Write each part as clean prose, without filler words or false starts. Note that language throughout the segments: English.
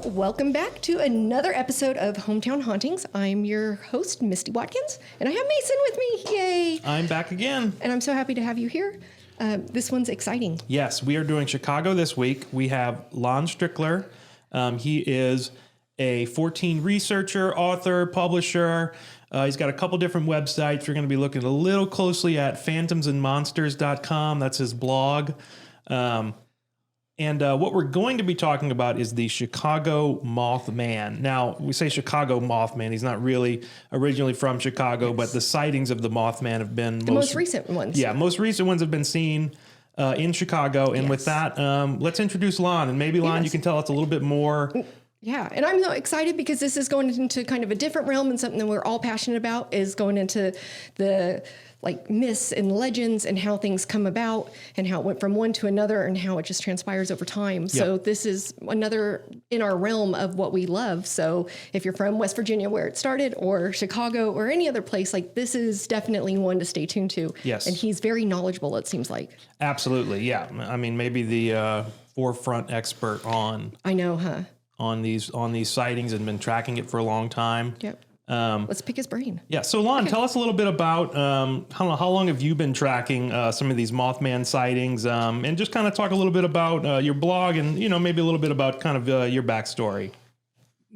Welcome back to another episode of Hometown Hauntings. I'm your host, Misty Watkins, and I have Mason with me. Yay! I'm back again. And I'm so happy to have you here. This one's exciting. Yes, we are doing Chicago this week. We have Lon Strickler. He is a 14 researcher, author, publisher. He's got a couple different websites. We're going to be looking a little closely at phantomsandmonsters.com. That's his blog. And what we're going to be talking about is the Chicago Mothman. Now, we say Chicago Mothman. He's not really originally from Chicago, but the sightings of the Mothman have been... The most recent ones. Yeah, most recent ones have been seen in Chicago. And with that, let's introduce Lon. And maybe, Lon, you can tell us a little bit more... Yeah, and I'm so excited because this is going into kind of a different realm, and something that we're all passionate about is going into the myths and legends and how things come about and how it went from one to another and how it just transpires over time. So this is another in our realm of what we love. So if you're from West Virginia where it started, or Chicago or any other place, this is definitely one to stay tuned to. Yes. And he's very knowledgeable, it seems like. Absolutely, yeah. I mean, maybe the forefront expert on... I know, huh? On these sightings and been tracking it for a long time. Yep. Let's pick his brain. Yeah. So Lon, tell us a little bit about how long have you been tracking some of these Mothman sightings, and just kind of talk a little bit about your blog and maybe a little bit about kind of your backstory.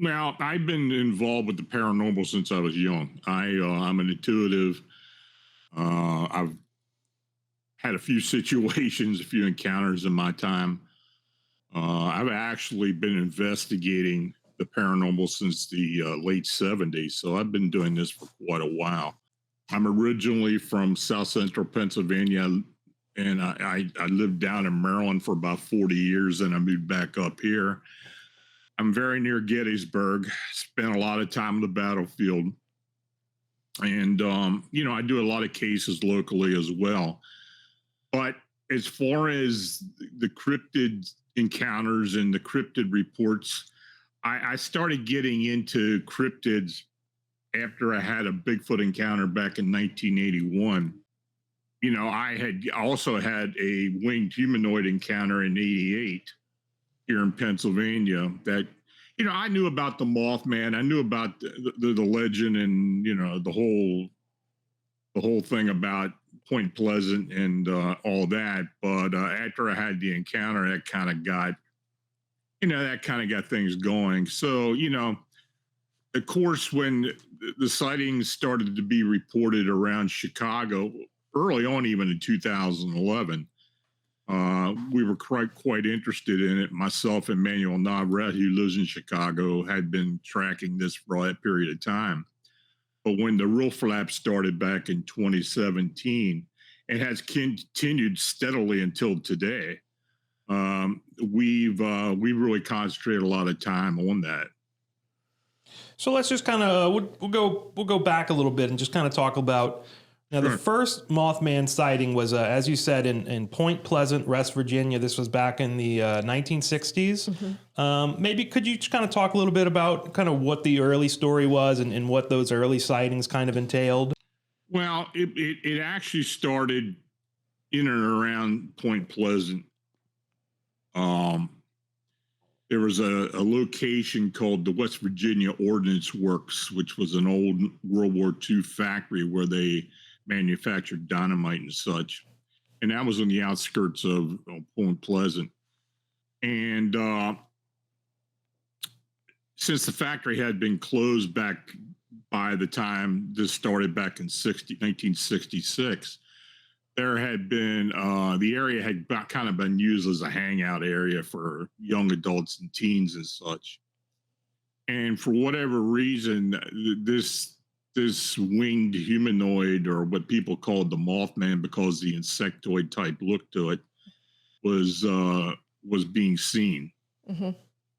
Well, I've been involved with the paranormal since I was young. I'm an intuitive. I've had a few situations, a few encounters in my time. I've actually been investigating the paranormal since the late 70s, so I've been doing this for quite a while. I'm originally from South Central Pennsylvania, and I lived down in Maryland for about 40 years, and I moved back up here. I'm very near Gettysburg, spent a lot of time on the battlefield, and, I do a lot of cases locally as well. But as far as the cryptid encounters and the cryptid reports, I started getting into cryptids after I had a Bigfoot encounter back in 1981. I had also had a winged humanoid encounter in 88 here in Pennsylvania that, I knew about the Mothman. I knew about the legend and, the whole thing about Point Pleasant and all that. But after I had the encounter, that kind of got things going. So, of course, when the sightings started to be reported around Chicago, early on, even in 2011, we were quite interested in it. Myself and Manuel Navarrete, who lives in Chicago, had been tracking this for that period of time. But when the real flap started back in 2017, it has continued steadily until today. We've really concentrated a lot of time on that. So let's just kind of we'll go back a little bit and just kind of talk about now. Sure. The first Mothman sighting was, as you said, in Point Pleasant, West Virginia. This was back in the 1960s. Mm-hmm. Maybe could you just kind of talk a little bit about kind of what the early story was and what those early sightings kind of entailed? Well, it actually started in and around Point Pleasant. There was a location called the West Virginia Ordnance Works, which was an old World War II factory where they manufactured dynamite and such. And that was on the outskirts of Point Pleasant. And since the factory had been closed back by the time this started back in 1966, there had been, the area had kind of been used as a hangout area for young adults and teens and such. And for whatever reason, this winged humanoid, or what people called the Mothman because the insectoid type look to it, was being seen. Mm-hmm.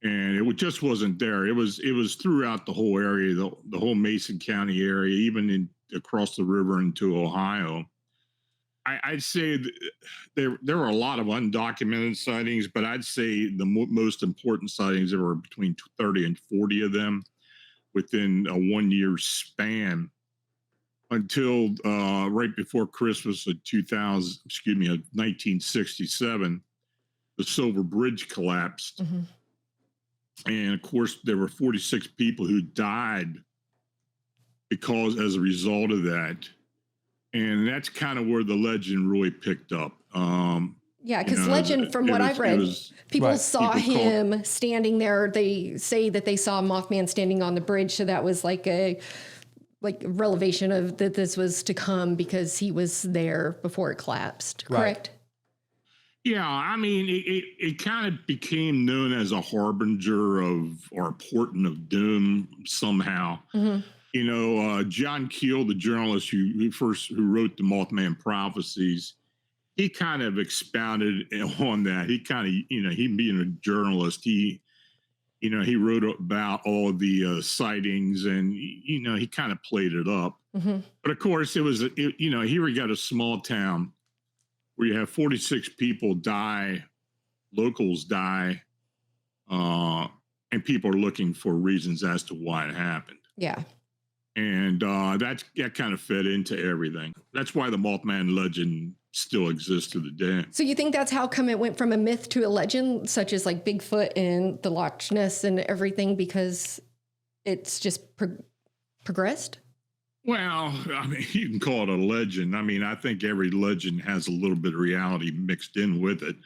And it just wasn't there. It was throughout the whole area, the whole Mason County area, even across the river into Ohio. I'd say there were a lot of undocumented sightings, but I'd say the most important sightings, there were between 30 and 40 of them within a 1 year span until right before Christmas of 1967, the Silver Bridge collapsed. Mm-hmm. And of course, there were 46 people who died because as a result of that. And that's kind of where the legend really picked up. Yeah, because legend, from what I've read, people saw him standing there. They say that they saw Mothman standing on the bridge. So that was like a revelation of that this was to come because he was there before it collapsed. Correct? Yeah, I mean, it kind of became known as a harbinger of or portent of doom somehow. You know, John Keel, the journalist who wrote the Mothman prophecies, he kind of expounded on that. He kind of, you know, he being a journalist, he wrote about all the sightings, and you know, he kind of played it up. But of course, here we got a small town where you have 46 people die, locals die, and people are looking for reasons as to why it happened. Yeah. And that kind of fed into everything. That's why the Mothman legend still exists to the day. So you think that's how come it went from a myth to a legend, such as like Bigfoot and the Loch Ness and everything, because it's just progressed? Well, I mean, you can call it a legend. I mean, I think every legend has a little bit of reality mixed in with it.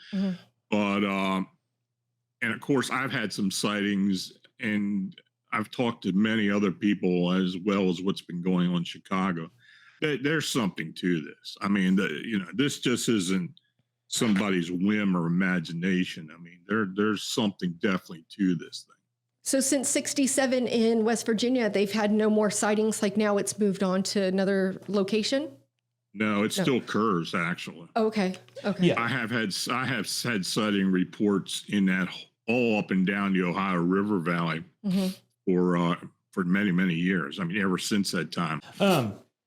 But, and of course, I've had some sightings, and I've talked to many other people as well as what's been going on in Chicago. There's something to this. I mean, this just isn't somebody's whim or imagination. I mean, there's something definitely to this thing. So since 67 in West Virginia, they've had no more sightings. Like now it's moved on to another location? No, it still occurs, actually. Okay. Yeah. I have had sighting reports in that all up and down the Ohio River Valley for many, many years. I mean, ever since that time.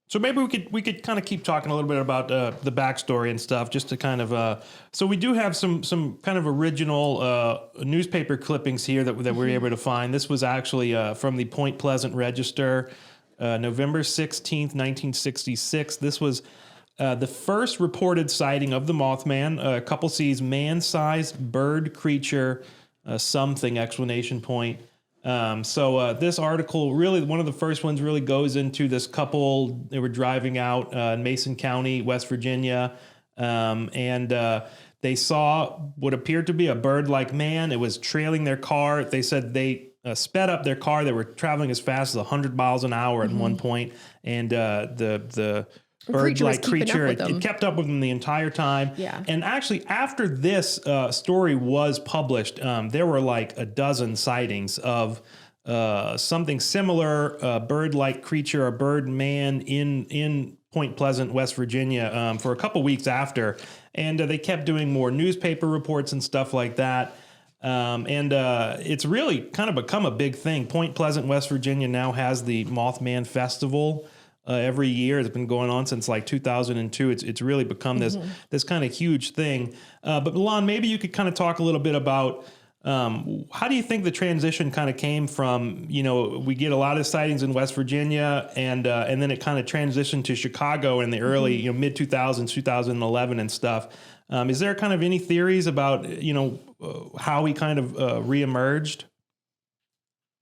So maybe we could kind of keep talking a little bit about the backstory and stuff, just to kind of. So we do have some kind of original newspaper clippings here that we were able to find. This was actually from the Point Pleasant Register, November 16th, 1966. This was the first reported sighting of the Mothman. A couple sees man-sized bird creature, something explanation point. So this article, really one of the first ones, really goes into this couple. They were driving out in Mason County, West Virginia, and they saw what appeared to be a bird-like man. It was trailing their car. They said they sped up their car. They were traveling as fast as 100 miles an hour at one point, and the bird-like creature, it kept up with them the entire time. Yeah. And actually, after this story was published, there were like a dozen sightings of something similar, a bird-like creature, a bird man in Point Pleasant, West Virginia, for a couple weeks after. And they kept doing more newspaper reports and stuff like that. And it's really kind of become a big thing. Point Pleasant, West Virginia now has the Mothman Festival. Every year. It's been going on since like 2002. It's really become this kind of huge thing. But Lon, maybe you could kind of talk a little bit about how do you think the transition kind of came from, we get a lot of sightings in West Virginia and then it kind of transitioned to Chicago in the early, mid 2000s, 2011 and stuff. Is there kind of any theories about, how we kind of reemerged?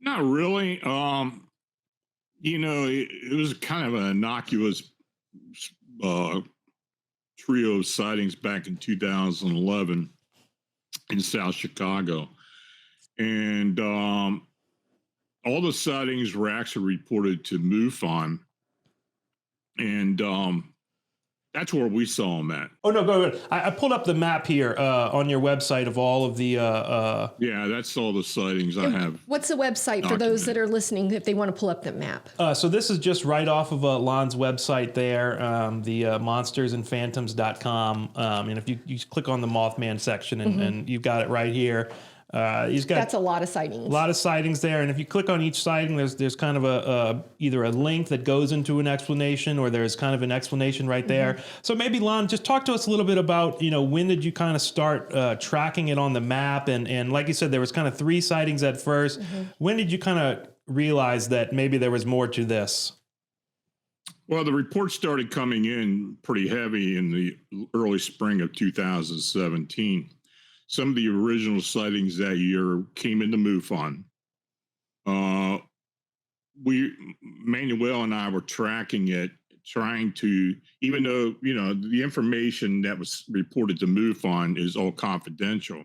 Not really. It was kind of an innocuous trio of sightings back in 2011 in South Chicago. And all the sightings were actually reported to MUFON. And that's where we saw them at. Oh, no, go ahead. I pulled up the map here on your website of all of the... Yeah, that's all the sightings I have. What's the website for those that are listening if they want to pull up the map? So this is just right off of Lon's website there, the monstersandphantoms.com. And if you click on the Mothman section and you've got it right here. That's a lot of sightings. A lot of sightings there, and if you click on each sighting, there's kind of either a link that goes into an explanation, or there's kind of an explanation right there. So maybe Lon, just talk to us a little bit about when did you kind of start tracking it on the map, and like you said, there was kind of 3 sightings at first. When did you kind of realize that maybe there was more to this? Well, the reports started coming in pretty heavy in the early spring of 2017. some of the original sightings that year came into MUFON. Uh, Manuel and I were tracking it, trying to, even though, the information that was reported to MUFON is all confidential,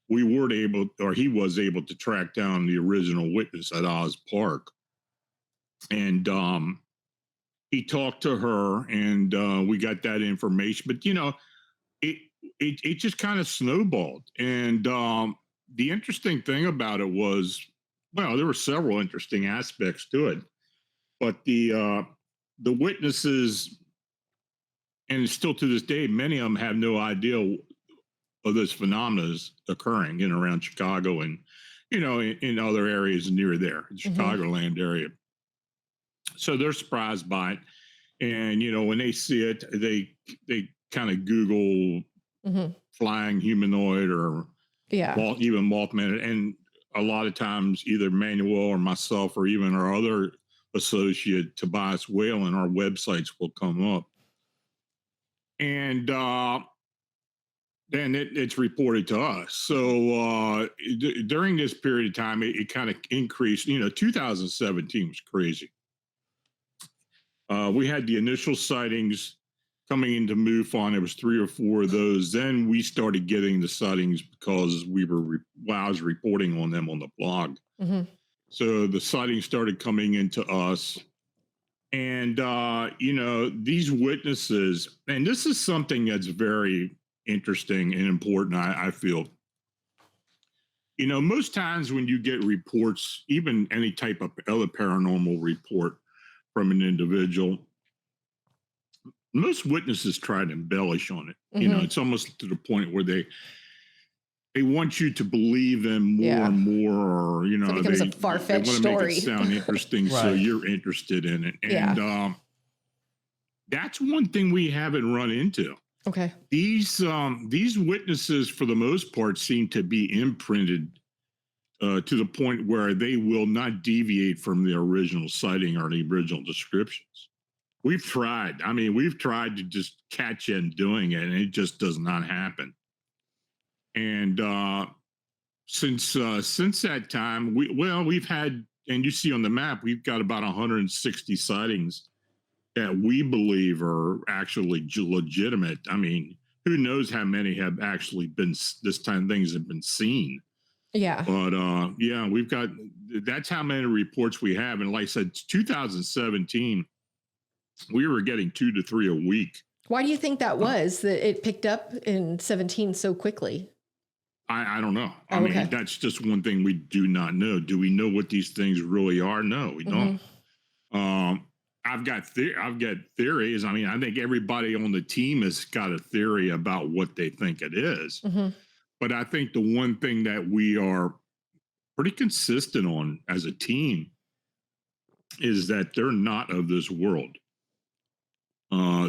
we weren't able, or he was able to track down the original witness at Oz Park. And he talked to her, and we got that information. But, it, it just kind of snowballed. And the interesting thing about it was, well, there were several interesting aspects to it, but the witnesses, and still to this day, many of them have no idea of this phenomena is occurring in around Chicago and, in other areas near there, the Chicagoland area. So they're surprised by it. And, when they see it, they kind of Google flying humanoid or even Mothman. And a lot of times either Manuel or myself or even our other associate, Tobias Whalen, our websites will come up. And then it's reported to us. So during this period of time, it kind of increased. 2017 was crazy. We had the initial sightings coming into MUFON. It was 3 or 4 of those. Then we started getting the sightings because I was reporting on them on the blog. So the sightings started coming into us. And, these witnesses, and this is something that's very interesting and important, I feel. Most times when you get reports, even any type of other paranormal report from an individual, most witnesses try to embellish on it. It's almost to the point where they want you to believe them more and more, or, so it becomes a far-fetched story. Make it sound interesting, right. So you're interested in it. And that's one thing we haven't run into. Okay. These witnesses, for the most part, seem to be imprinted to the point where they will not deviate from the original sighting or the original descriptions. We've tried. We've tried to just catch them doing it, and it just does not happen. And since that time, we've had, and you see on the map, we've got about 160 sightings that we believe are actually legitimate. Who knows how many have actually been this time things have been seen. Yeah. But we've got, that's how many reports we have. And like I said, 2017, we were getting 2 to 3 a week. Why do you think that was, that it picked up in 17 so quickly? I don't know. Okay. That's just one thing we do not know. Do we know what these things really are? No, we don't. I've got theories. I think everybody on the team has got a theory about what they think it is. But I think the one thing that we are pretty consistent on as a team is that they're not of this world.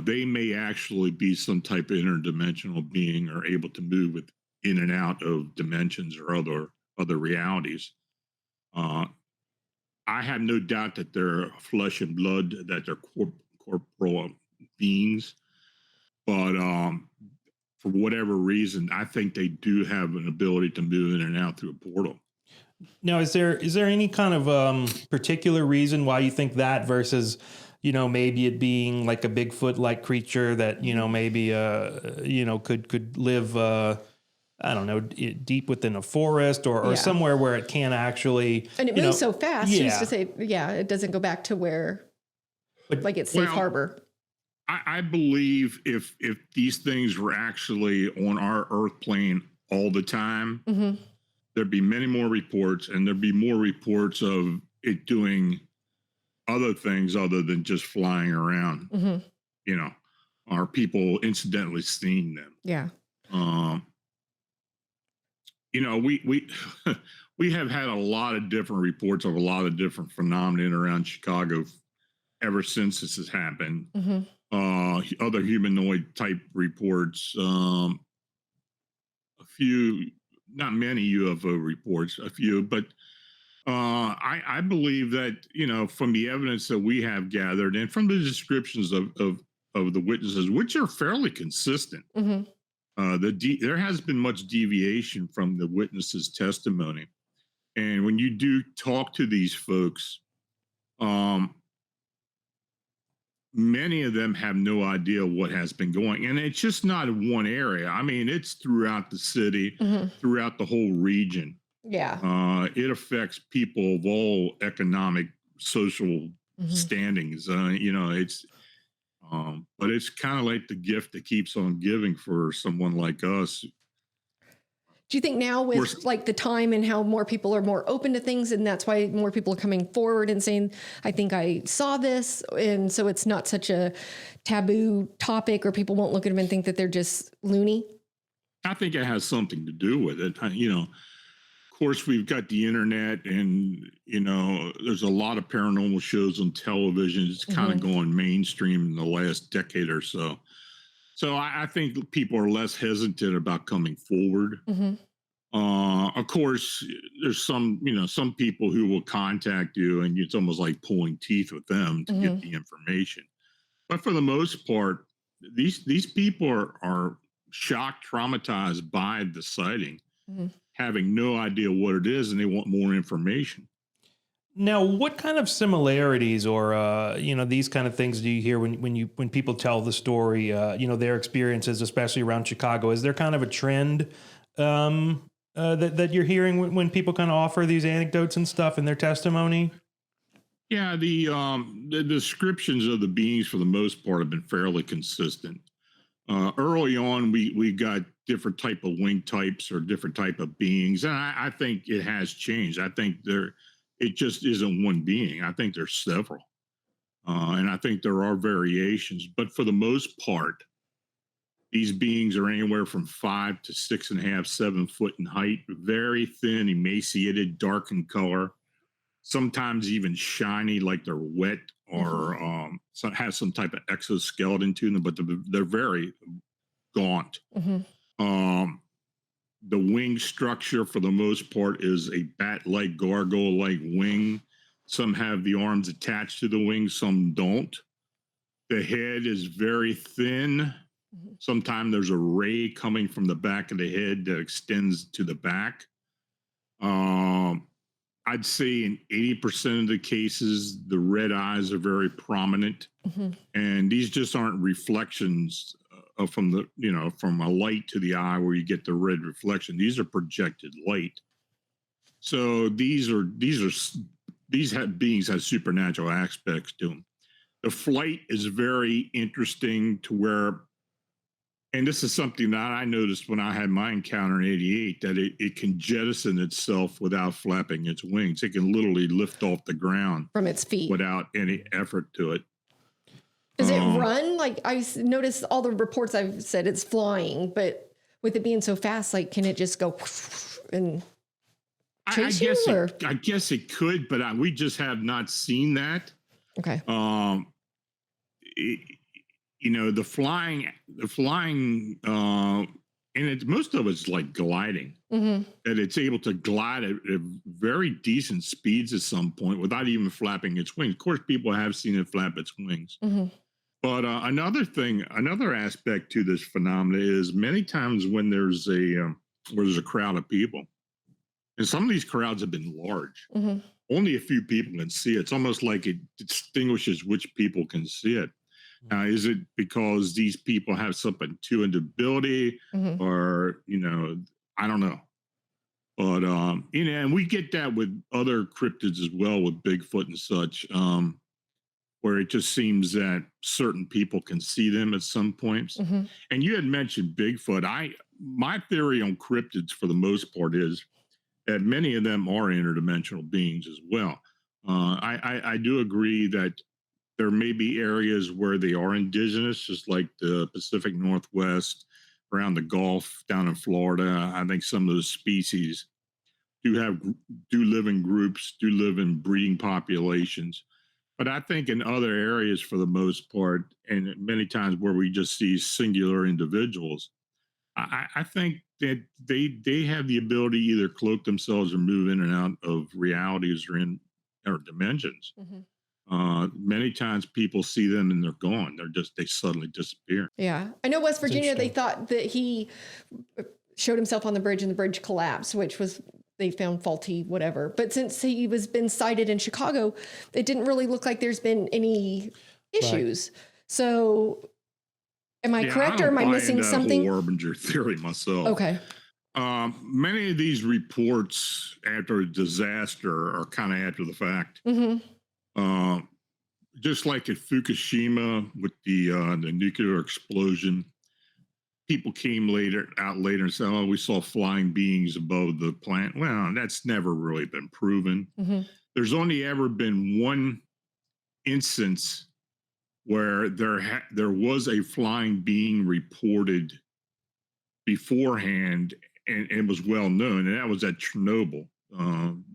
They may actually be some type of interdimensional being or able to move in and out of dimensions or other realities. I have no doubt that they're flesh and blood, that they're corporal beings. But for whatever reason, I think they do have an ability to move in and out through a portal. Now, is there any kind of particular reason why you think that versus, maybe it being like a Bigfoot-like creature that, maybe, could live, I don't know, deep within a forest or somewhere where it can't actually. And it moves so fast. Yeah. Just to say, it doesn't go back to where, it's safe harbor. I believe if these things were actually on our Earth plane all the time, there'd be many more reports, and there'd be more reports of it doing other things other than just flying around, or people incidentally seeing them. Yeah. We have had a lot of different reports of a lot of different phenomena around Chicago ever since this has happened. Other humanoid type reports, a few, not many UFO reports, a few, but I believe that, from the evidence that we have gathered and from the descriptions of the witnesses, which are fairly consistent, there has been much deviation from the witness's testimony, and when you do talk to these folks, um, many of them have no idea what has been going, and it's just not in one area. I mean, it's throughout the city, Hmm. throughout the whole region. Yeah. It affects people of all economic, social Hmm. standings. But it's kind of like the gift that keeps on giving for someone like us. Of Do you think now course, with like the time and how more people are more open to things, and that's why more people are coming forward and saying, I think I saw this. And so it's not such a taboo topic, or people won't look at them and think that they're just loony? I think it has something to do with it. Of course, we've got the internet, and there's a lot of paranormal shows on television. It's kind of Hmm. going mainstream in the last decade or so. So I think people are less hesitant about coming forward. Hmm. Of course, there's some people who will contact you, and it's almost like pulling teeth with them to get Hmm. the information. But for the most part, these people are shocked, traumatized by the sighting, Hmm. having no idea what it is, and they want more information. Now, what kind of similarities or these kind of things do you hear when people tell the story? Their experiences, especially around Chicago. Is there kind of a trend that you're hearing when people kind of offer these anecdotes and stuff in their testimony? Yeah, the descriptions of the beings for the most part have been fairly consistent. Early on, we got different type of wing types or different type of beings, and I think it has changed. I think it just isn't one being. I think there's several, and I think there are variations. But for the most part, these beings are anywhere from 5 to 6.5, 7 foot in height, very thin, emaciated, dark in color, sometimes even shiny, like they're wet Hmm. or have some type of exoskeleton to them, but they're very gaunt. Hmm. Um, the wing structure, for the most part, is a bat-like, gargoyle-like wing. Some have the arms attached to the wing, some don't. The head is very thin. Sometimes there's a ray coming from the back of the head that extends to the back. Um, I'd say in 80% of the cases, the red eyes are very prominent, Hmm. and these just aren't reflections from a light to the eye where you get the red reflection. These are projected light. So beings have supernatural aspects to them. The flight is very interesting to where, and this is something that I noticed when I had my encounter in '88, that it can jettison itself without flapping its wings. It can literally lift off the ground From its feet. without any effort to it. Does it Um, run? Like noticed all the reports I've said it's flying, but with it being so fast, like can it just go and I chase you? guess Or it could, but we just have not seen that. okay. Um, it, the flying, and most of it's like gliding. Hmm. That it's able to glide at very decent speeds at some point without even flapping its wings. Of course, people have seen it flap its wings. Hmm. But another aspect to this phenomena is many times when where there's a crowd of people, and some of these crowds have been large. Hmm. Only a few people can see it. It's almost like it distinguishes which people can see it. Now, is it because these people have some intuitive ability, Hmm. or I don't know. But and we get that with other cryptids as well, with Bigfoot and such. Where it just seems that certain people can see them at some points. Hmm. And you had mentioned Bigfoot. My theory on cryptids for the most part is that many of them are interdimensional beings as well. I do agree that there may be areas where they are indigenous, just like the Pacific Northwest, around the Gulf, down in Florida. I think some of those species do live in groups, do live in breeding populations. But I think in other areas, for the most part, and many times where we just see singular individuals, I think that they have the ability to either cloak themselves or move in and out of realities or dimensions. Hmm. Many times people see them and they're gone. They suddenly disappear. Yeah. I know West Virginia, they interesting. thought that he showed himself on the bridge and the bridge collapsed, which was, they found faulty, whatever. But since he was been sighted in Chicago, it didn't really look like there's been any issues. So am I correct, or am I missing something? Whole Harbinger theory myself. Okay. Many of these reports after a disaster are kind of after the fact. Just like at Fukushima with the nuclear explosion, people came out later and said, "Oh, we saw flying beings above the plant." Well, that's never really been proven. There's only ever been one instance where there was a flying being reported beforehand, and it was well known, and that was at Chernobyl,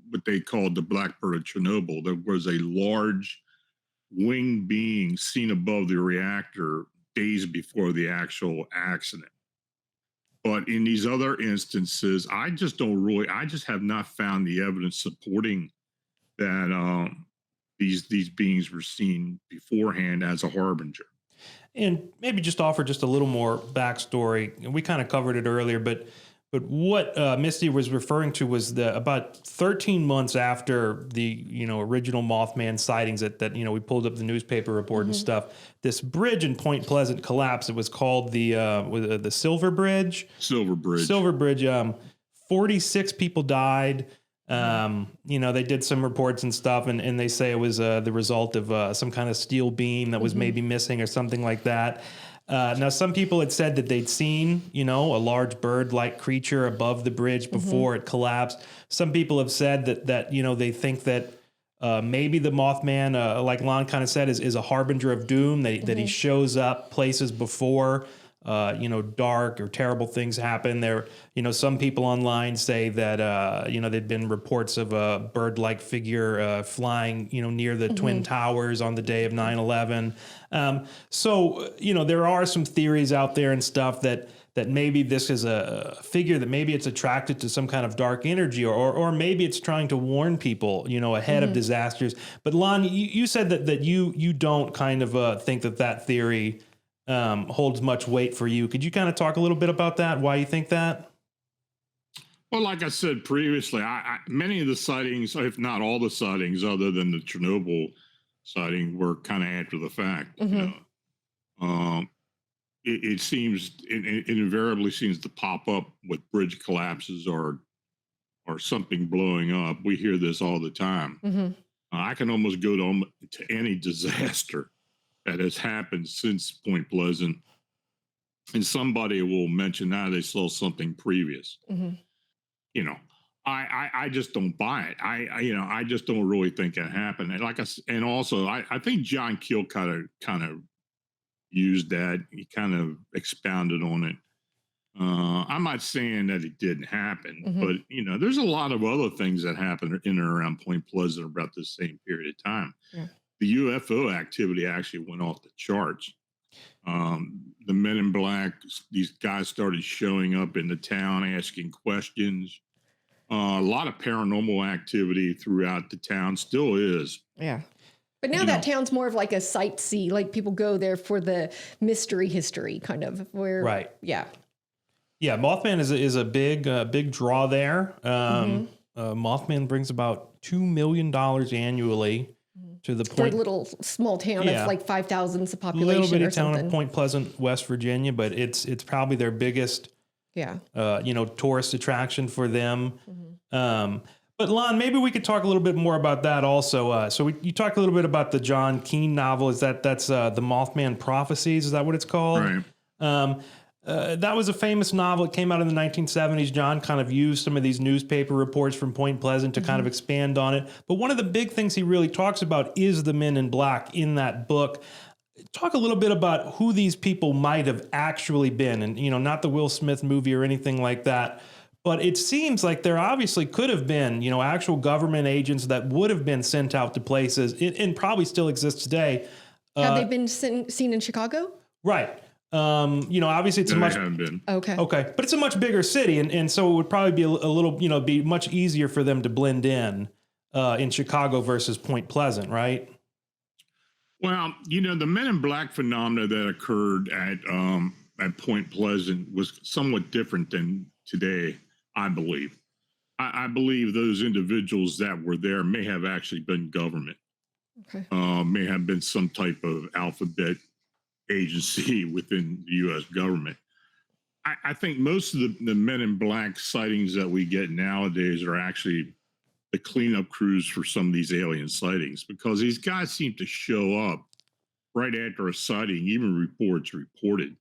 what they called the Blackbird of Chernobyl. There was a large winged being seen above the reactor days before the actual accident. But in these other instances, I just have not found the evidence supporting that these beings were seen beforehand as a harbinger. And maybe just offer just a little more backstory. We kind of covered it earlier, but what Misty was referring to was about 13 months after the original Mothman sightings that we pulled up the newspaper report and stuff. This bridge in Point Pleasant collapsed. It was called the Silver Bridge. Silver Bridge. 46 people died. They did some reports and stuff, and they say it was the result of some kind of steel beam that was maybe missing or something like that. Now, some people had said that they'd seen, a large bird-like creature above the bridge before it collapsed. Some people have said that they think that maybe the Mothman, like Lon kind of said, is a harbinger of doom. That he shows up places before dark or terrible things happen. There, some people online say that, there'd been reports of a bird-like figure flying, near the Twin Towers on the day of 9/11. So, there are some theories out there and stuff that maybe this is a figure that maybe it's attracted to some kind of dark energy, or maybe it's trying to warn people, ahead of disasters. But Lon, you said that you don't kind of think that theory holds much weight for you. Could you kind of talk a little bit about that? Why you think that? Well, like I said previously, many of the sightings, if not all the sightings, other than the Chernobyl sighting, were kind of after the fact. It seems, it invariably seems to pop up with bridge collapses or something blowing up. We hear this all the time. I can almost go to any disaster that has happened since Point Pleasant, and somebody will mention they saw something previous. I just don't buy it. I just don't really think that happened. And also I think John Keel kind of used that. He kind of expounded on it. I'm not saying that it didn't happen, but there's a lot of other things that happened in and around Point Pleasant about the same period of time. The UFO activity actually went off the charts. The Men in Black, these guys started showing up in the town asking questions. A lot of paranormal activity throughout the town, still is. Yeah. But now that town's more of like a sightsee, like people go there for the mystery history kind of where. Right. Yeah. Yeah. Mothman is a big draw there. Mothman brings about $2 million annually to the point. For a little small town of like 5,000 population, a little bitty or something. town of Point Pleasant, West Virginia, but it's probably their biggest, tourist attraction for them. But Lon, maybe we could talk a little bit more about that also. So you talked a little bit about the John Keene novel. That's the Mothman Prophecies? Is that what it's called? Right. That was a famous novel. It came out in the 1970s. John kind of used some of these newspaper reports from Point Pleasant to kind of expand on it. But one of the big things he really talks about is the Men in Black in that book. Talk a little bit about who these people might have actually been. And, not the Will Smith movie or anything like that. But it seems like there obviously could have been, actual government agents that would have been sent out to places and probably still exists today. Have they been seen in Chicago? Right. Obviously it's Okay. But it's a much bigger city. And so it would probably be a little, be much easier for them to blend in Chicago versus Point Pleasant, right? Well, the Men in Black phenomena that occurred at Point Pleasant was somewhat different than today, I believe. I believe those individuals that were there may have actually been government, Okay. may have been some type of alphabet agency within the U.S. government. I think most of the Men in Black sightings that we get nowadays are actually the cleanup crews for some of these alien sightings, because these guys seem to show up right after a sighting, even reports reported,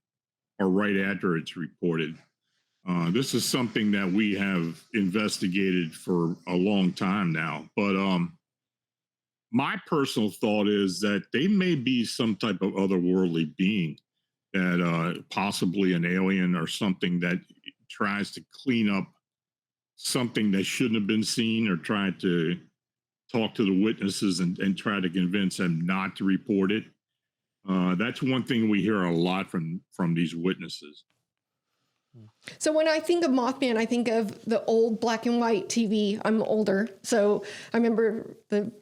or right after it's reported. This is something that we have investigated for a long time now. But my personal thought is that they may be some type of otherworldly being, that possibly an alien or something that tries to clean up something that shouldn't have been seen, or try to talk to the witnesses and try to convince them not to report it. That's one thing we hear a lot from these witnesses. So when I think of Mothman, I think of the old black and white TV. I'm older, so I remember the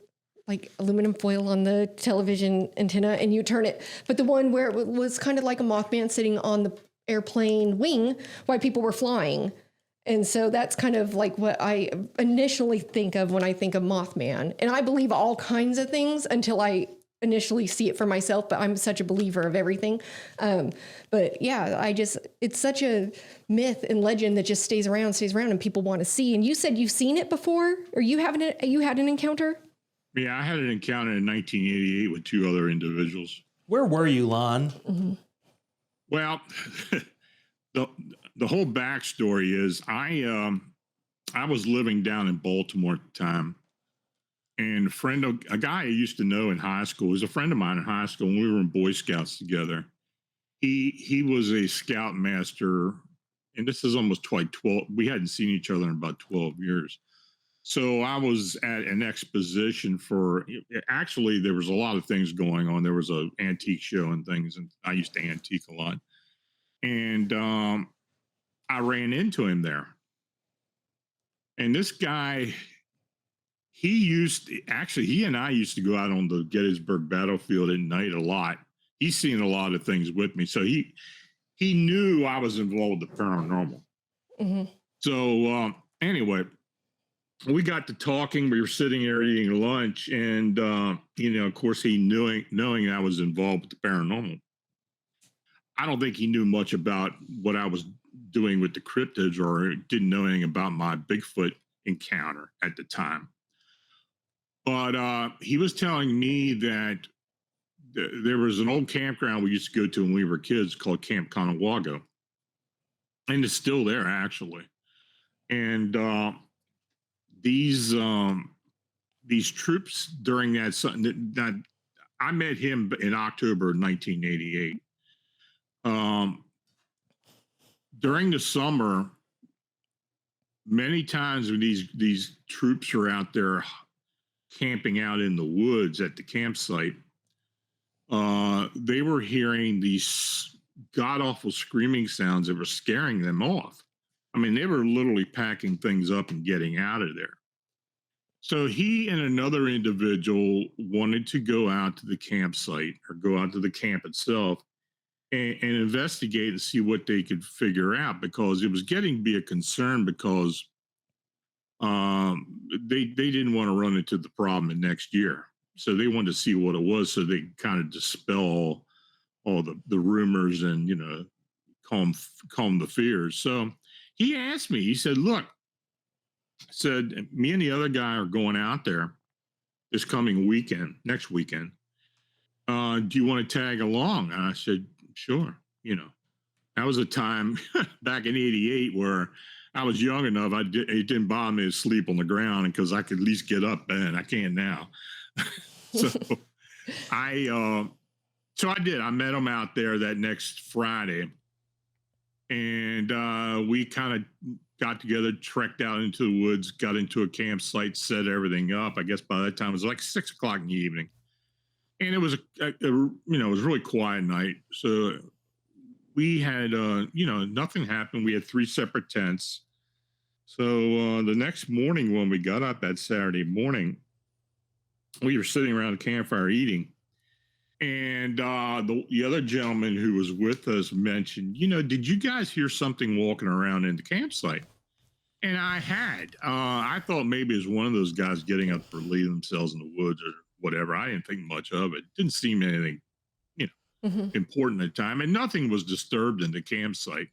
aluminum foil on the television antenna, and you turn it. But the one where it was kind of like a Mothman sitting on the airplane wing while people were flying. And so that's kind of like what I initially think of when I think of Mothman. And I believe all kinds of things until I initially see it for myself, but I'm such a believer of everything. But yeah, it's such a myth and legend that just stays around and people want to see. And you said you've seen it before, or you had an encounter? Yeah, I had an encounter in 1988 with two other individuals. Where were you, Lon? Mm-hmm. Well, the whole backstory is I was living down in Baltimore at the time, and a guy I used to know in high school was a friend of mine in high school, and we were in Boy Scouts together. He was a scout master, and this is almost 12. We hadn't seen each other in about 12 years. So I was at an exposition actually, there was a lot of things going on. There was an antique show and things, and I used to antique a lot. And I ran into him there. And this guy, he and I used to go out on the Gettysburg battlefield at night a lot. He's seen a lot of things with me. So he knew I was involved with the paranormal. Mm-hmm. So anyway, we got to talking. We were sitting there eating lunch, and of course, he knowing I was involved with the paranormal. I don't think he knew much about what I was doing with the cryptids, or didn't know anything about my Bigfoot encounter at the time. But he was telling me that there was an old campground we used to go to when we were kids called Camp Conawago, and it's still there actually. And these troops during that I met him in October 1988. During the summer, many times when these troops are out there camping out in the woods at the campsite, they were hearing these god-awful screaming sounds that were scaring them off. I mean, they were literally packing things up and getting out of there. So he and another individual wanted to go out to the campsite, or go out to the camp itself, and investigate and see what they could figure out, because it was getting to be a concern, because they didn't want to run into the problem the next year. So they wanted to see what it was, so they could kind of dispel all the rumors and, calm the fears. So he asked me, he said, look, me and the other guy are going out there this coming weekend, next weekend. Do you want to tag along? And I said, sure. That was a time back in '88 where I was young enough. It didn't bother me to sleep on the ground, because I could at least get up, and I can now. So I did. I met him out there that next Friday, and we kind of got together, trekked out into the woods, got into a campsite, set everything up. I guess by that time it was like 6 o'clock in the evening, and it was it was a really quiet night. So we had nothing happened. We had 3 separate tents. So the next morning, when we got up that Saturday morning, we were sitting around the campfire eating, And the other gentleman who was with us mentioned, did you guys hear something walking around in the campsite? And I had. I thought maybe it was one of those guys getting up to relieve themselves in the woods or whatever. I didn't think much of it. Didn't seem anything, important at the time. And nothing was disturbed in the campsite.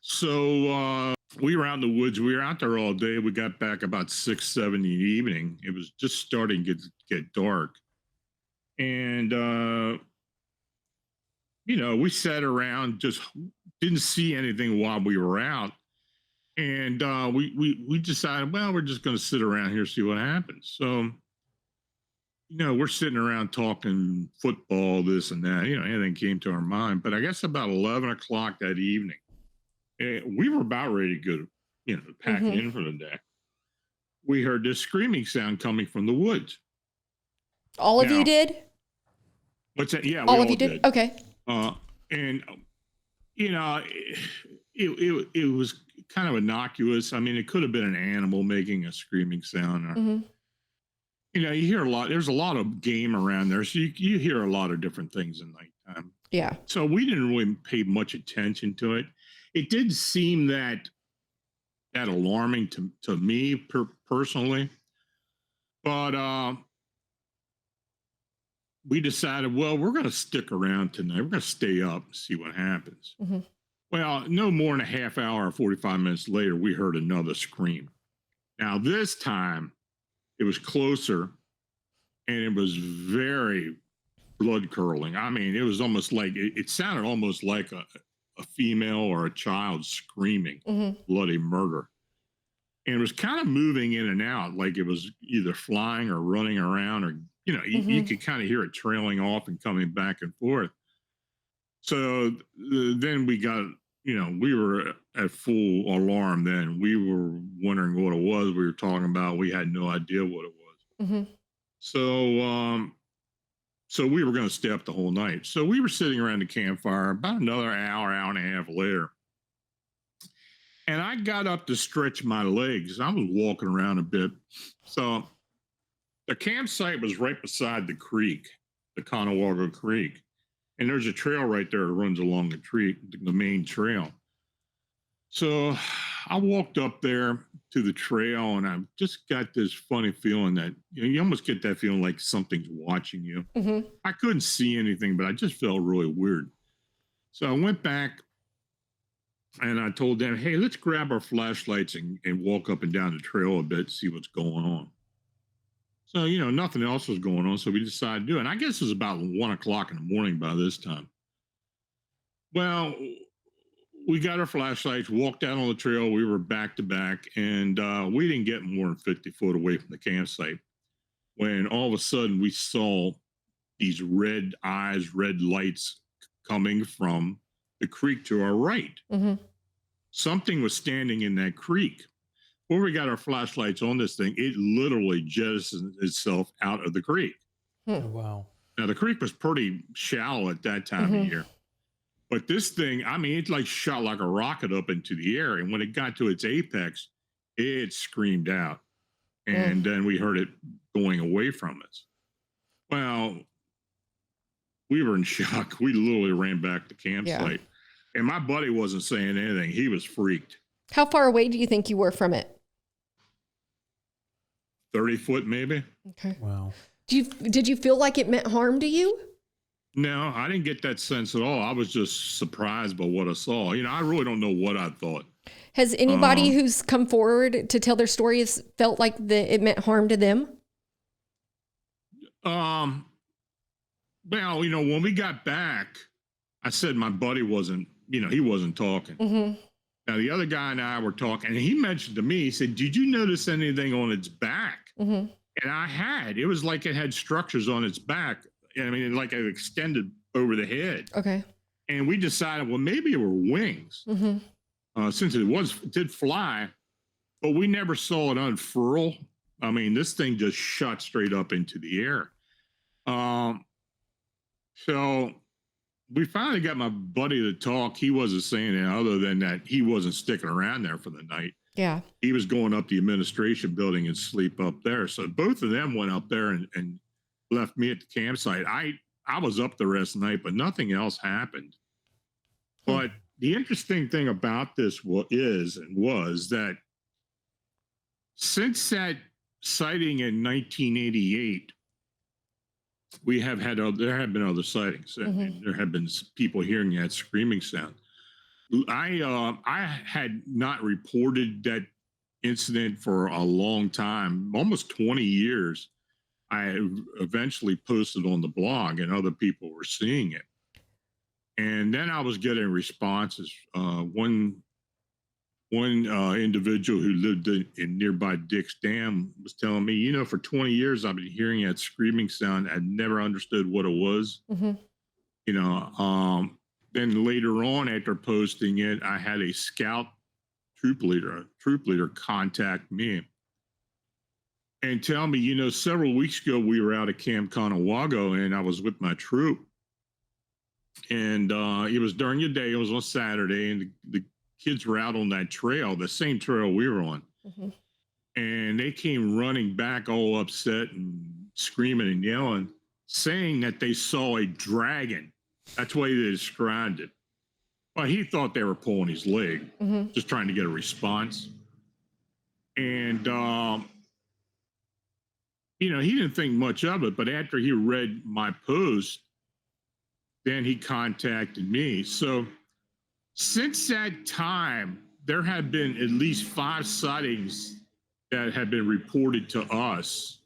So we were out in the woods. We were out there all day. We got back about 6, 7 in the evening. It was just starting to get dark. And, we sat around, just didn't see anything while we were out. And we decided, well, we're just going to sit around here, see what happens. So, we're sitting around talking football, this and that, anything came to our mind. But I guess about 11 o'clock that evening, we were about ready to go, pack in for the day. We heard this screaming sound coming from the woods. All of you did? What's that? Yeah, all of you did? Okay. And it was kind of innocuous. I mean, it could have been an animal making a screaming sound. Or, you hear a lot. There's a lot of game around there, so you hear a lot of different things in nighttime. Yeah. So we didn't really pay much attention to it. It did seem that alarming to me personally, but we decided, well, we're going to stick around tonight. We're going to stay up and see what happens. Well, no more than a half hour or 45 minutes later, we heard another scream. Now, this time, it was closer, and it was very blood curdling. I mean, it was almost like, it sounded almost like a female or a child screaming bloody murder. And it was kind of moving in and out, like it was either flying or running around, or, you could kind of hear it trailing off and coming back and forth. So then we got, we were at full alarm then. We were wondering what it was we were talking about. We had no idea what it was. So we were going to stay up the whole night. So we were sitting around the campfire about another hour and a half later. And I got up to stretch my legs. I was walking around a bit. So the campsite was right beside the creek, the Conewago Creek. And there's a trail right there that runs along the creek, the main trail. So I walked up there to the trail, and I just got this funny feeling that you almost get that feeling like something's watching you. I couldn't see anything, but I just felt really weird. So I went back and I told them, hey, let's grab our flashlights and walk up and down the trail a bit, see what's going on. So, nothing else was going on. So we decided to do it. And I guess it was about 1 o'clock in the morning by this time. Well, we got our flashlights, walked out on the trail. We were back to back, and we didn't get more than 50 foot away from the campsite when all of a sudden we saw these red eyes, red lights coming from the creek to our right. Something was standing in that creek. Before we got our flashlights on this thing, it literally jettisoned itself out of the creek. Oh, wow. Now, the creek was pretty shallow at that time of year. But this thing, I mean, it like shot like a rocket up into the air. And when it got to its apex, it screamed out. And then we heard it going away from us. Well, we were in shock. We literally ran back to campsite. And my buddy wasn't saying anything. He was freaked. How far away do you think you were from it? 30 foot, maybe. Okay. Wow. Did you feel like it meant harm to you? No, I didn't get that sense at all. I was just surprised by what I saw. I really don't know what I thought. Has anybody who's come forward to tell their stories felt like it meant harm to them? Well, when we got back, I said my buddy wasn't, he wasn't talking. Now, the other guy and I were talking, and he mentioned to me, he said, did you notice anything on its back? And I had. It was like it had structures on its back. I mean, like it extended over the head. Okay. And we decided, well, maybe it were wings, since it did fly, but we never saw it unfurl. I mean, this thing just shot straight up into the air. So we finally got my buddy to talk. He wasn't saying anything other than that he wasn't sticking around there for the night. Yeah. He was going up the administration building and sleep up there. So both of them went up there and left me at the campsite. I I was up the rest of the night, but nothing else happened. Hmm. But the interesting thing about this was that since that sighting in 1988, there have been other sightings, and there have been people hearing that screaming sound. I had not reported that incident for a long time, almost 20 years. I eventually posted on the blog, and other people were seeing it. And then I was getting responses. One individual who lived in nearby Dick's Dam was telling me, for 20 years I've been hearing that screaming sound. I never understood what it was. Hmm. Then later on, after posting it, I had a scout troop leader contact me and tell me, several weeks ago we were out at Camp Conawago and I was with my troop. And it was during the day, it was on Saturday, and the kids were out on that trail, the same trail we were on. Hmm. And they came running back all upset and screaming and yelling, saying that they saw a dragon. That's the way they described it. Well, he thought they were pulling his leg, just trying to get a response. And, he didn't think much of it, but after he read my post, then he contacted me. So since that time, there have been at least 5 sightings that have been reported to us,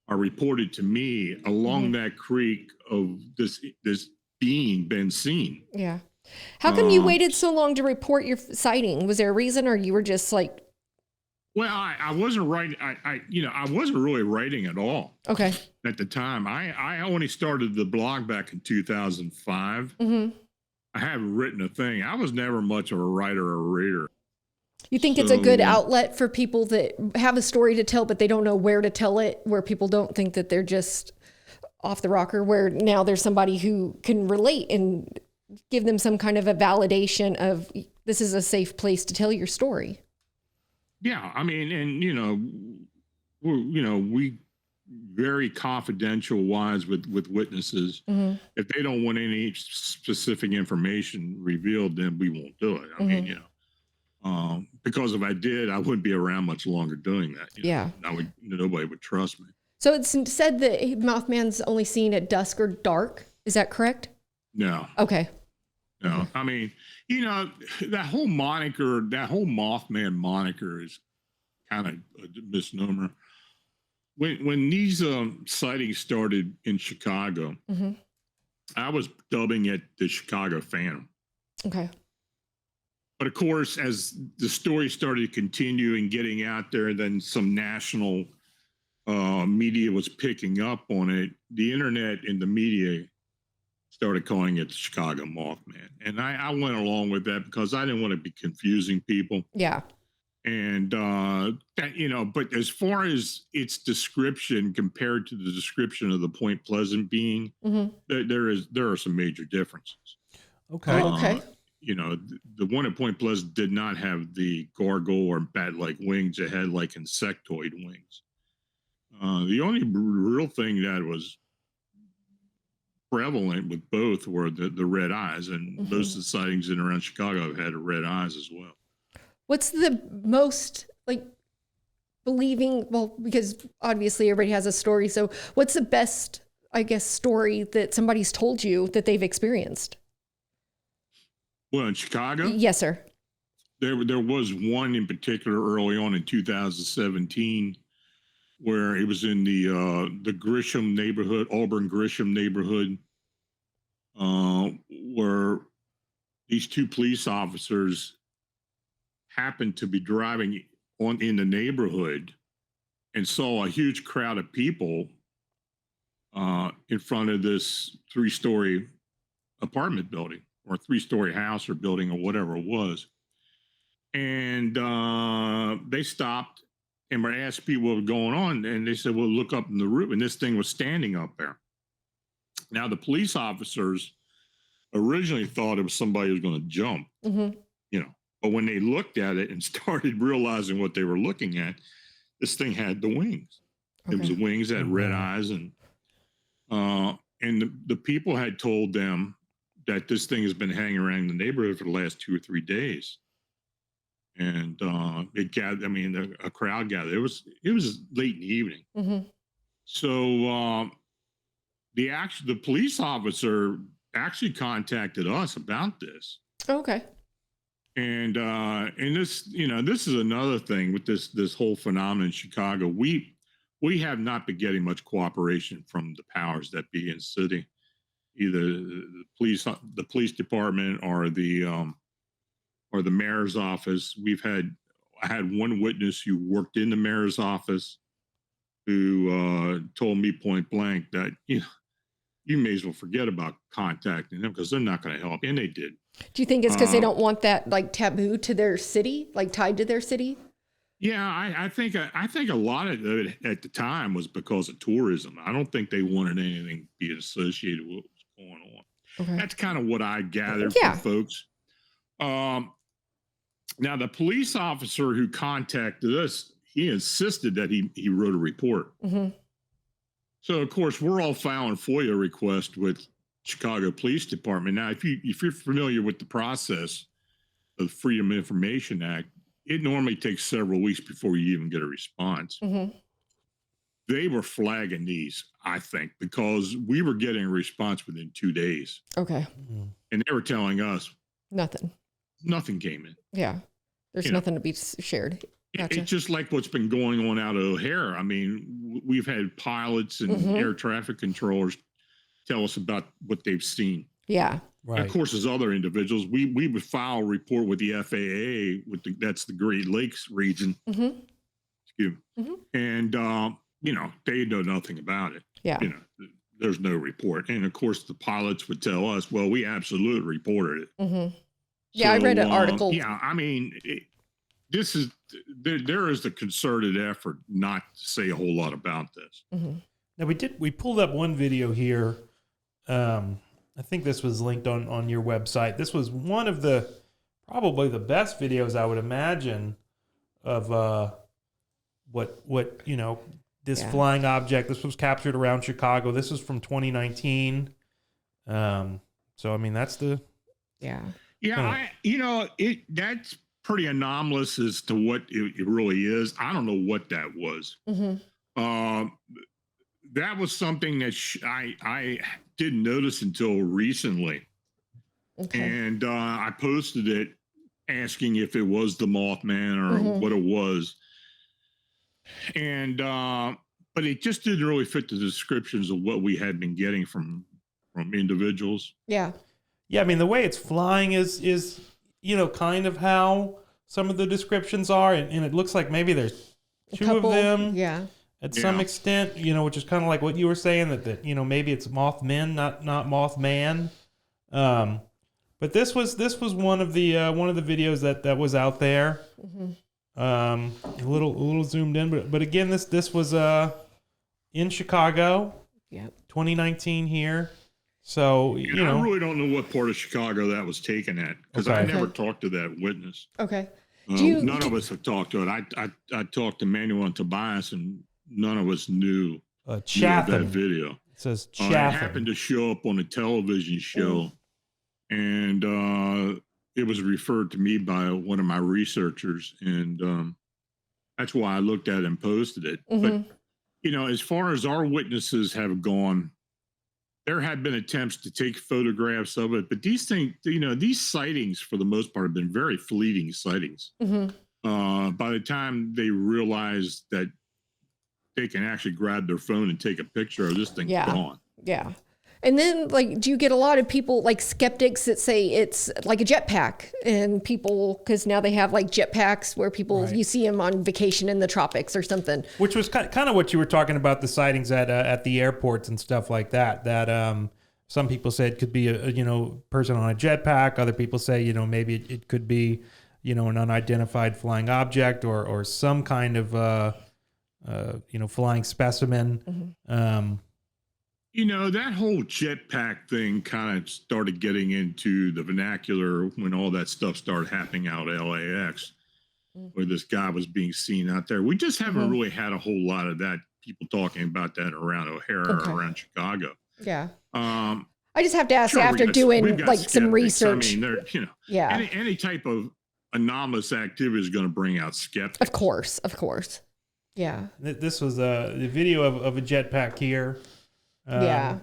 or reported to me, along that creek of this being been seen. Yeah. How come you waited so long to report your sighting? Was there a reason, or you were just like? Well, I wasn't writing. I wasn't really writing at all. Okay. At the time, I only started the blog back in 2005. I haven't written a thing. I was never much of a writer or reader. You think it's a good outlet for people that have a story to tell, but they don't know where to tell it, where people don't think that they're just off the rocker, where now there's somebody who can relate and give them some kind of a validation of this is a safe place to tell your story. Yeah, I mean, and we very confidential wise with witnesses. If they don't want any specific information revealed, then we won't do it. I mean, because if I did, I wouldn't be around much longer doing that. Yeah, nobody would trust me. So it's said that Mothman's only seen at dusk or dark. Is that correct? No. Okay. No, I mean, that whole Mothman moniker is kind of a misnomer. When these sightings started in Chicago, I was dubbing it the Chicago Phantom. Okay. But of course, as the story started to continue and getting out there, then some national media was picking up on it. The internet and the media started calling it the Chicago Mothman. And I went along with that because I didn't want to be confusing people. Yeah. And, but as far as its description compared to the description of the Point Pleasant being, there are some major differences. Okay. Okay. The one at Point Pleasant did not have the gargoyle or bat-like wings. It had like insectoid wings. The only real thing that was prevalent with both were the red eyes, and most of the sightings in and around Chicago have had red eyes as well. What's the most believing? Well, because obviously everybody has a story. So what's the best, I guess, story that somebody's told you that they've experienced? Well, in Chicago? Yes, sir. There was one in particular early on in 2017 where it was in the Grisham neighborhood, Auburn Grisham neighborhood, where these 2 police officers happened to be driving in the neighborhood and saw a huge crowd of people in front of this 3-story apartment building or 3-story house or building or whatever it was. And they stopped and were asked people what was going on. And they said, well, look up in the roof. And this thing was standing up there. Now, the police officers originally thought it was somebody who was going to jump, but when they looked at it and started realizing what they were looking at, this thing had the wings. Okay. It was the wings that had red eyes. And and the people had told them that this thing has been hanging around the neighborhood for the last 2 or 3 days. And it gathered. I mean, a crowd gathered. It was late in the evening. Mm-hmm. So the police officer actually contacted us about this. Okay. And this, this is another thing with this whole phenomenon in Chicago. We have not been getting much cooperation from the powers that be in the city, either the police department or the mayor's office. I had one witness who worked in the mayor's office who told me point blank that you may as well forget about contacting them because they're not going to help, and they did. Do you think it's because they don't want that like taboo to their city, like tied to their city? Yeah, I think a lot of it at the time was because of tourism. I don't think they wanted anything being associated with what was going on. Okay. That's kind of what I gathered Yeah. from folks. Now, the police officer who contacted us, he insisted that he wrote a report. Mm-hmm. So, of course, we're all filing FOIA requests with Chicago Police Department. Now, if you're familiar with the process of the Freedom of Information Act, it normally takes several weeks before you even get a response. Mm-hmm. They were flagging these, I think, because we were getting a response within 2 days. Okay. And they were telling us Nothing came in. Yeah. There's nothing to be shared. Gotcha. It's just like what's been going on out of O'Hare. I mean, we've had pilots and air traffic controllers tell us about what they've seen. Yeah. Right. And of course, as other individuals, we would file a report with the FAA, that's the Great Lakes region. Mm-hmm. Excuse me. Mm-hmm. And, they know nothing about it. Yeah. There's no report. And of course, the pilots would tell us, well, we absolutely reported it. Mm-hmm. Yeah, I read an article. Yeah, I mean, there is the concerted effort not to say a whole lot about this. Mm-hmm. Now we pulled up one video here. I think this was linked on your website. This was one of probably the best videos I would imagine of what this flying object. This was captured around Chicago. This is from 2019. So I mean that's the that's pretty anomalous as to what it really is. I don't know what that was. Mm-hmm. That was something that I didn't notice until recently. Okay. And I posted it asking if it was the Mothman or what it was. And but it just didn't really fit the descriptions of what we had been getting from individuals. Yeah. Yeah, I mean the way it's flying is kind of how some of the descriptions are, and it looks like maybe there's two of them. Yeah. At some extent, which is kind of like what you were saying that maybe it's Mothman, not Mothman. But this was one of the videos that was out there. Mm-hmm. A little zoomed in, but again, this was in Chicago. Yep. 2019 here. So I really don't know what part of Chicago that was taken at because I never talked to that witness. Okay. None of us have talked to it. I talked to Manuel and Tobias, and none of us knew Chatham. that video. It says It Chatham. happened to show up on a television show, and it was referred to me by one of my researchers, and that's why I looked at it and posted it. Mm-hmm. But as far as our witnesses have gone, there have been attempts to take photographs of it, but these things, these sightings for the most part have been very fleeting sightings. Mm-hmm. By the time they realize that they can actually grab their phone and take a picture of this thing, gone. Yeah. And then, do you get a lot of people, skeptics that say it's like a jetpack, and people, because now they have jetpacks where people, you see them on vacation in the tropics or something. Which was kind of what you were talking about, the sightings at the airports and stuff like that. That some people say it could be a person on a jetpack. Other people say maybe it could be an unidentified flying object or some kind of flying specimen. Mm-hmm. That whole jetpack thing kind of started getting into the vernacular when all that stuff started happening out at LAX, where this guy was being seen out there. We just haven't really had a whole lot of that, people talking about that around O'Hare or around Chicago. Yeah. I just have to ask Sure, after we've doing got like some skeptics. research. I mean, they're, Yeah, any type of anomalous activity is going to bring out skeptics. of course. Yeah. This was the video of a jetpack here. Yeah.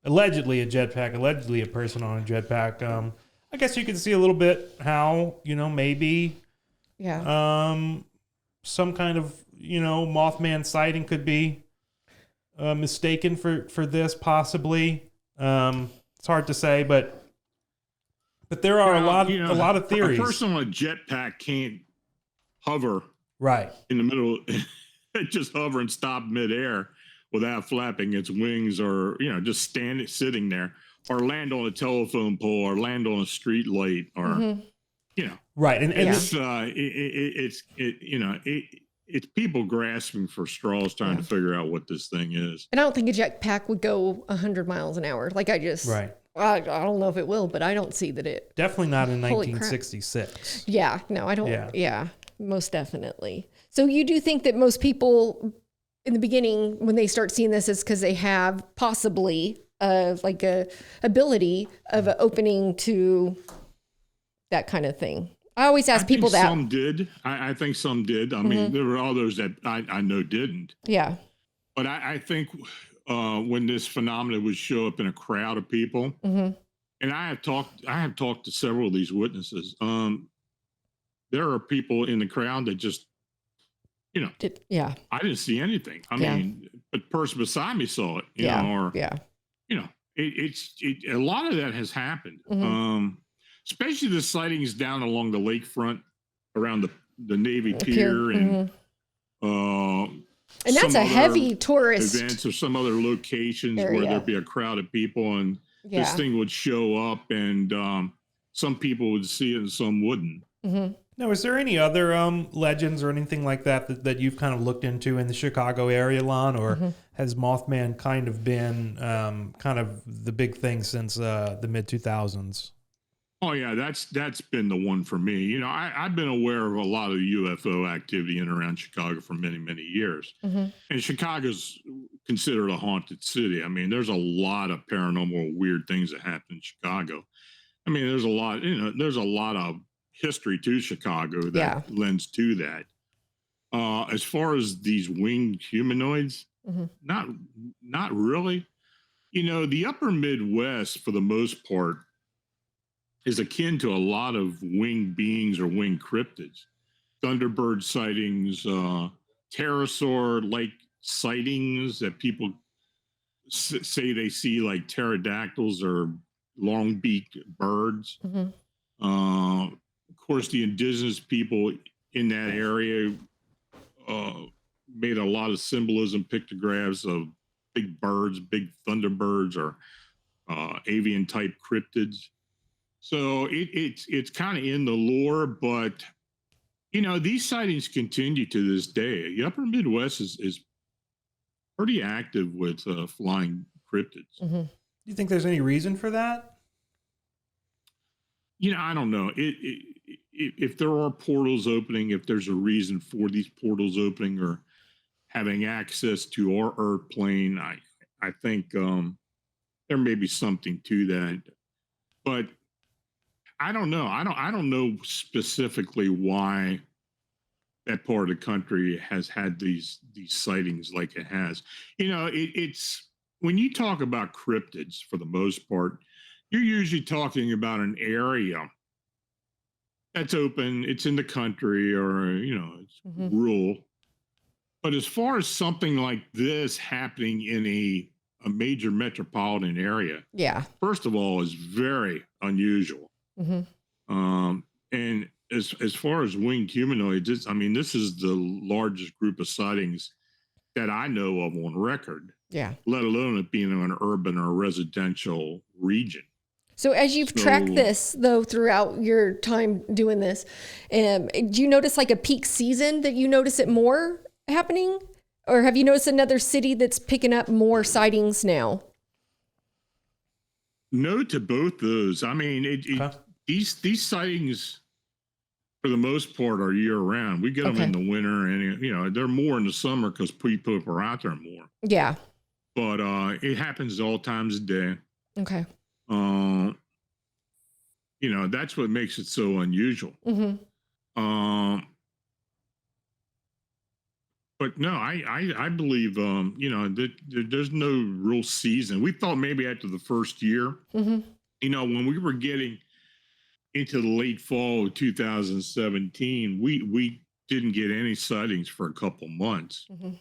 Allegedly a jetpack, allegedly a person on a jetpack. I guess you can see a little bit how, maybe some kind of, Mothman sighting could be mistaken for this possibly. It's hard to say, but there are a lot of theories. A person on a jetpack can't hover right in the middle, just hover and stop midair without flapping its wings, or just sitting there, or land on a telephone pole, or land on a street light, or right. And it's people grasping for straws trying to figure out what this thing is. And I don't think a jetpack would go 100 miles an hour. Like I don't know if it will, but I don't see that it. Definitely not in 1966. Yeah, no, I don't. Yeah, most definitely. So you do think that most people in the beginning, when they start seeing this, is because they have possibly like a ability of an opening to that kind of thing. I always ask people that. Some did. I think some did. I mean, there were others that I know didn't. Yeah. But I think when this phenomenon would show up in a crowd of people, and I have talked to several of these witnesses. There are people in the crowd that just, I didn't see anything. I mean, but the person beside me saw it. It's a lot of that has happened. Especially the sightings down along the lakefront around the Navy Pier and that's a heavy tourist events, or some other locations where there'd be a crowd of people, and this thing would show up, and some people would see it and some wouldn't. Now, is there any other legends or anything like that you've kind of looked into in the Chicago area, Lon, or has Mothman kind of been kind of the big thing since the mid-2000s? Oh yeah, that's been the one for me. I've been aware of a lot of UFO activity in and around Chicago for many, many years. And Chicago's considered a haunted city. I mean, there's a lot of paranormal weird things that happen in Chicago. I mean, there's a lot of history to Chicago that lends to that. As far as these winged humanoids, not really. The upper Midwest, for the most part, is akin to a lot of winged beings or winged cryptids. Thunderbird sightings, pterosaur-like sightings that people say they see, like pterodactyls or long-beaked birds. Of course, the indigenous people in that area made a lot of symbolism, pictographs of big birds, big thunderbirds, or avian-type cryptids. So it's kind of in the lore, but these sightings continue to this day. The upper Midwest is pretty active with flying cryptids. Do you think there's any reason for that? I don't know. If there are portals opening, if there's a reason for these portals opening or having access to our Earth plane, I think there may be something to that. But I don't know. I don't know specifically why that part of the country has had these sightings like it has. It's when you talk about cryptids, for the most part, you're usually talking about an area that's open, it's in the country, or it's rural. But as far as something like this happening in a major metropolitan area, first of all, is very unusual. And as far as winged humanoids, this is the largest group of sightings that I know of on record. Let alone it being in an urban or residential region. So as you've tracked this, though, throughout your time doing this, do you notice like a peak season that you notice it more happening? Or have you noticed another city that's picking up more sightings now? No to both those. I mean, these sightings, for the most part, are year round. We get them in the winter, and they're more in the summer because people are out there more. but it happens all times of day. Okay. Uh, that's what makes it so unusual. Mm-hmm. Um, but no, I believe that there's no real season. We thought maybe after the first year, Mm-hmm. when we were getting into the late fall of 2017, we didn't get any sightings for a couple months. Mm-hmm.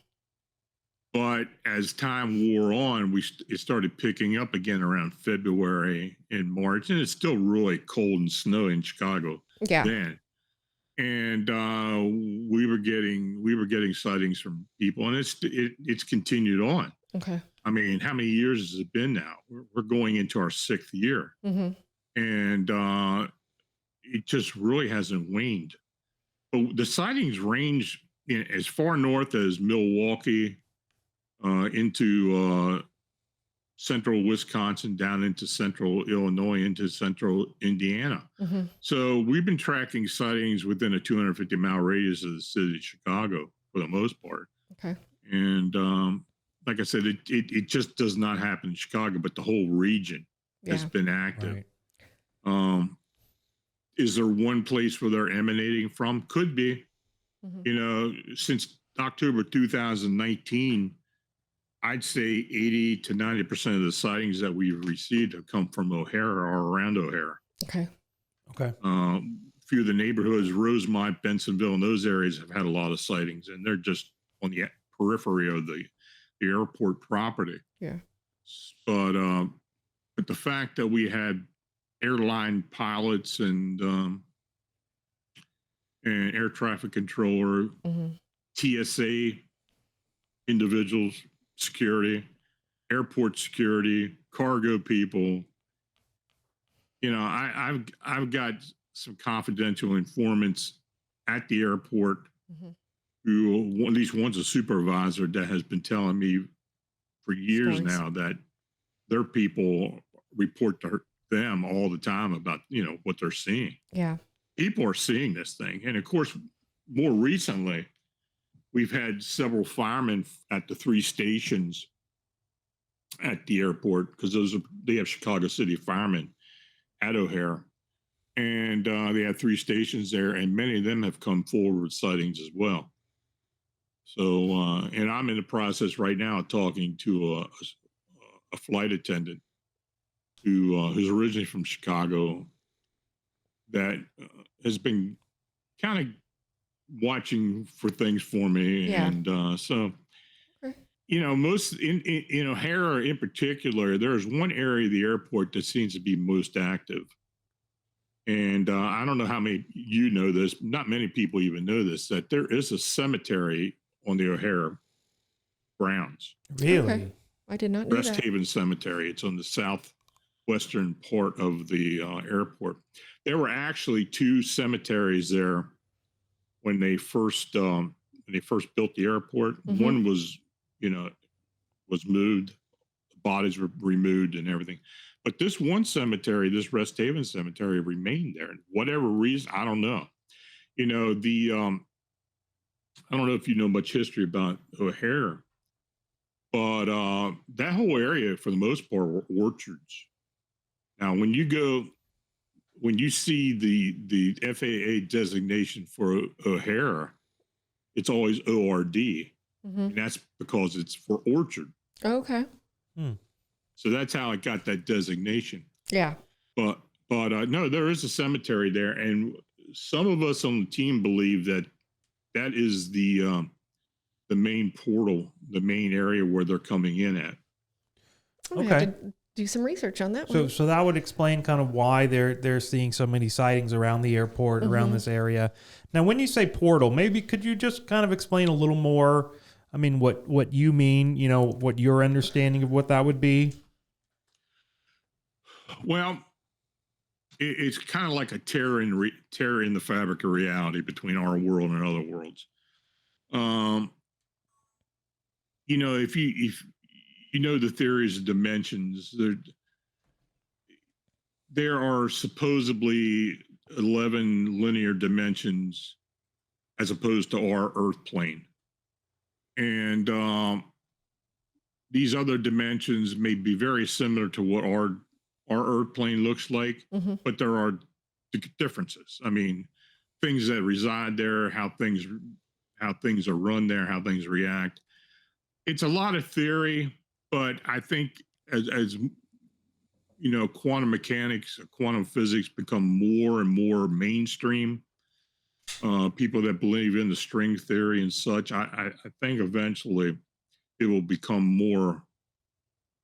But as time wore on, it started picking up again around February and March, and it's still really cold and snowy in Chicago Yeah. then. And we were getting sightings from people, and it's continued on. Okay. I mean, how many years has it been now? We're going into our 6th year, Mm-hmm. and it just really hasn't waned. But the sightings range as far north as Milwaukee, into central Wisconsin, down into central Illinois, into central Indiana. Mm-hmm. So we've been tracking sightings within a 250-mile radius of the city of Chicago for the most part. Okay. And like I said, it just does not happen in Chicago, but the whole region has Yeah. been active. Right. Is there one place where they're emanating from? Could be. Mm-hmm. Since October 2019, I'd say 80 to 90% of the sightings that we've received have come from O'Hare or around O'Hare. Okay. Okay. A few of the neighborhoods, Rosemont, Bensonville, and those areas have had a lot of sightings, and they're just on the periphery of the airport property. Yeah. But the fact that we had airline pilots and air traffic controller, Mm-hmm. TSA individuals, security, airport security, cargo people. I've got some confidential informants at the airport Mm-hmm. who, at least one's a supervisor, that has been telling me for years Stories. now that their people report to them all the time about what they're seeing. Yeah. People are seeing this thing, and of course, more recently, we've had several firemen at the 3 stations at the airport, because they have Chicago City firemen at O'Hare, and they have 3 stations there, and many of them have come forward with sightings as well. So, and I'm in the process right now of talking to a flight attendant who's originally from Chicago, that has been kind of watching for things for me. Yeah. And so, Okay. most in O'Hare in particular, there's one area of the airport that seems to be most active. And I don't know how many know this, not many people even know this, that there is a cemetery on the O'Hare grounds. Really? Okay. I did not know Rest that. Haven Cemetery. It's on the southwestern part of the airport. There were actually 2 cemeteries there when they first built the airport. Mm-hmm. One was moved, the bodies were removed and everything. But this one cemetery, this Rest Haven Cemetery, remained there. Whatever reason, I don't know. I don't know if you know much history about O'Hare, but that whole area, for the most part, were orchards. Now, when you see the FAA designation for O'Hare, it's always ORD, Mm-hmm. and that's because it's for orchard. Okay. So that's how it got that designation. Yeah. But no, there is a cemetery there, and some of us on the team believe that is the main portal, the main area where they're coming in at. I'm gonna have to do some research on that one. So that would explain kind of why they're seeing so many sightings around the airport, around this area. Now, when you say portal, maybe could you just kind of explain a little more? I mean, what you mean? What your understanding of what that would be? Well, it's kind of like a tear in the fabric of reality between our world and other worlds. If you know the theories of dimensions, there are supposedly 11 linear dimensions as opposed to our Earth plane, and these other dimensions may be very similar to what our Earth plane looks like, Hmm. but there are differences. I mean, things that reside there, how things are run there, how things react. It's a lot of theory, but I think as quantum mechanics, quantum physics become more and more mainstream, people that believe in the string theory and such, I think eventually it will become more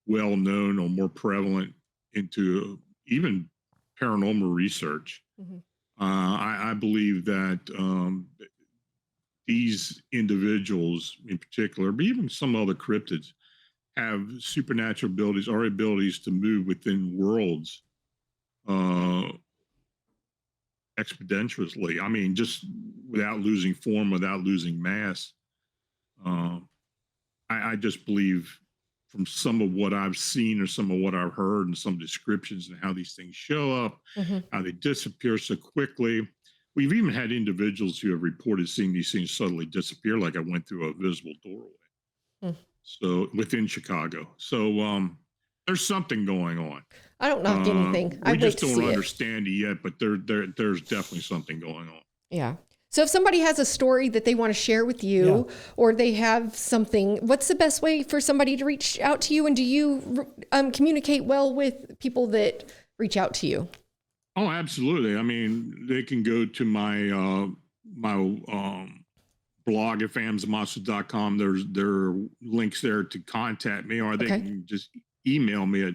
well known or more prevalent into even paranormal research. Hmm. I believe that these individuals in particular, but even some other cryptids, have supernatural abilities or abilities to move within worlds uh, exponentially. I mean, just without losing form, without losing mass. Um, I just believe from some of what I've seen or some of what I've heard and some descriptions and how these things show up, Hmm. how they disappear so quickly. We've even had individuals who have reported seeing these things suddenly disappear, like I went through a visible doorway. So within Chicago. So there's something going on. I don't knock anything. I We wait just to don't see it. understand it yet, but there's definitely something going on. Yeah. So if somebody has a story that they want to share with you, or they have something, what's the best way for somebody to reach out to you? And do you communicate well with people that reach out to you? Oh, absolutely. I mean, they can go to my blog at famsmonsters.com. There are links there to contact me, or they Okay. can just email me at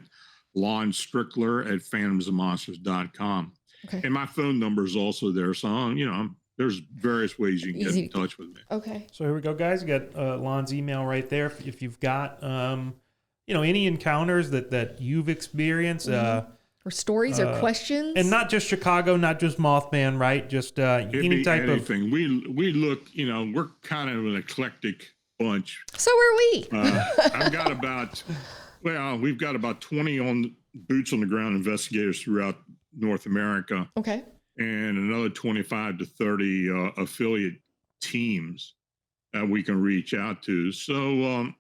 lonstrickler@phantomsandmonsters.com. Okay. And my phone number is also there. So, there's various ways you can get Easy. in touch with me. Okay. So here we go, guys. You got Lon's email right there. If you've got, any encounters that you've experienced, Or stories or questions. and not just Chicago, not just Mothman, right? Just It'd any be type of. anything. We look, we're kind of an eclectic bunch. So are we. We've got about 20 boots on the ground investigators throughout North America, Okay. and another 25 to 30 affiliate teams that we can reach out to. So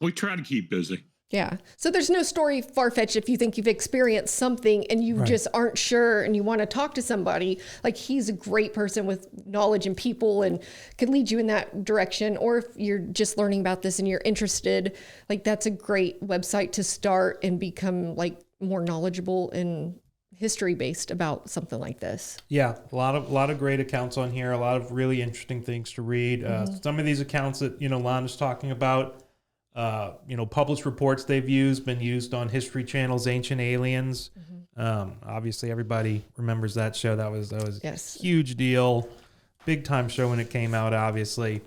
we try to keep busy. Yeah. So there's no story far-fetched if you think you've experienced something and you just aren't sure and you want to talk to somebody. Like, he's a great person with knowledge and people and could lead you in that direction. Or if you're just learning about this and you're interested, like, that's a great website to start and become like more knowledgeable and history based about something like this. Yeah, a lot of great accounts on here. A lot of really interesting things to read. Some of these accounts that Lon is talking about. Published reports they've been used on History Channel's Ancient Aliens. Obviously, everybody remembers that show. That was Yes. a huge deal, big time show when it came out. Obviously,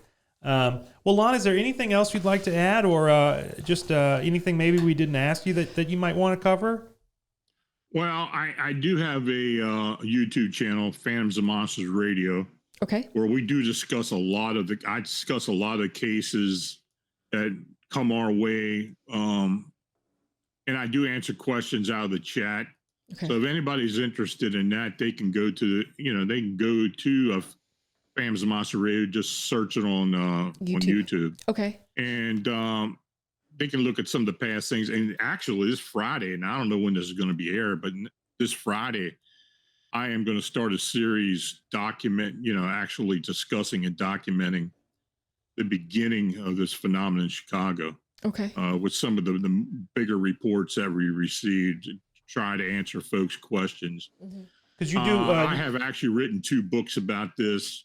well, Lon, is there anything else you'd like to add, or just anything maybe we didn't ask you that you might want to cover? Well, I do have a YouTube channel, Phantoms and Monsters Radio, Okay. where we do discuss I discuss a lot of cases that come our way. And I do answer questions out of the chat. Okay. So if anybody's interested in that, they can go to Phantoms and Monsters Radio, just search it on YouTube. Okay. And they can look at some of the past things. And actually, this Friday, and I don't know when this is going to be aired, but this Friday, I am going to start a series actually discussing and documenting the beginning of this phenomenon in Chicago. Okay. With some of the bigger reports that we received, to try to answer folks' questions. Because you do. I have actually written 2 books about this.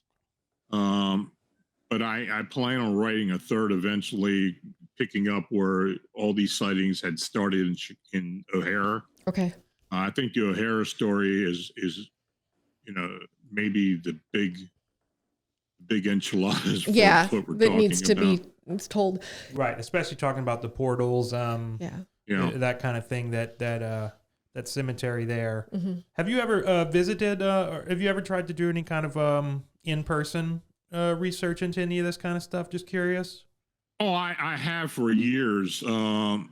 But I plan on writing a third eventually, picking up where all these sightings had started in O'Hara. Okay. I think the O'Hara story is maybe the big enchiladas. For Yeah. what we're That talking needs to about. be told. Right, especially talking about the portals, Yeah. that kind of thing. That cemetery there. Have you ever visited? Or have you ever tried to do any kind of in-person research into any of this kind of stuff? Just curious. Oh, I have for years. I'm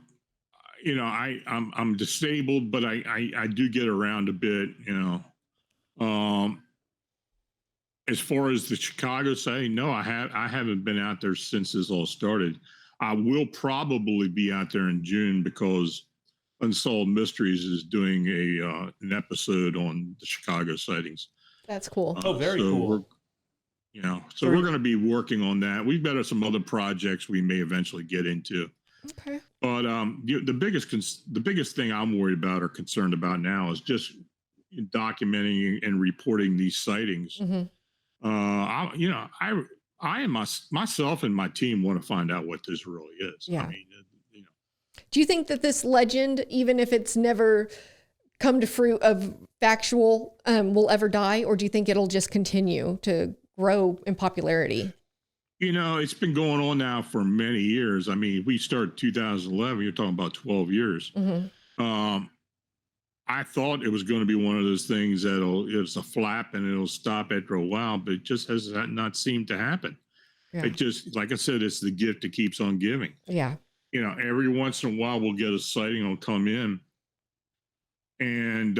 disabled, but I do get around a bit. As far as the Chicago setting, no, I haven't been out there since this all started. I will probably be out there in June because Unsolved Mysteries is doing an episode on the Chicago sightings. That's cool. Oh, very cool. We're going to be working on that. We've got some other projects we may eventually get into. Okay. But the biggest thing I'm worried about or concerned about now is just documenting and reporting these sightings. I and myself and my team want to find out what this really is. Yeah. Do you think that this legend, even if it's never come to fruit of factual, will ever die? Or do you think it'll just continue to grow in popularity? It's been going on now for many years. I mean, we started 2011, you're talking about 12 years. I thought it was going to be one of those things it's a flap and it'll stop after a while, but it just has not seemed to happen. Yeah. It just, like I said, it's the gift that keeps on giving. Yeah. Every once in a while we'll get a sighting, it'll come in and,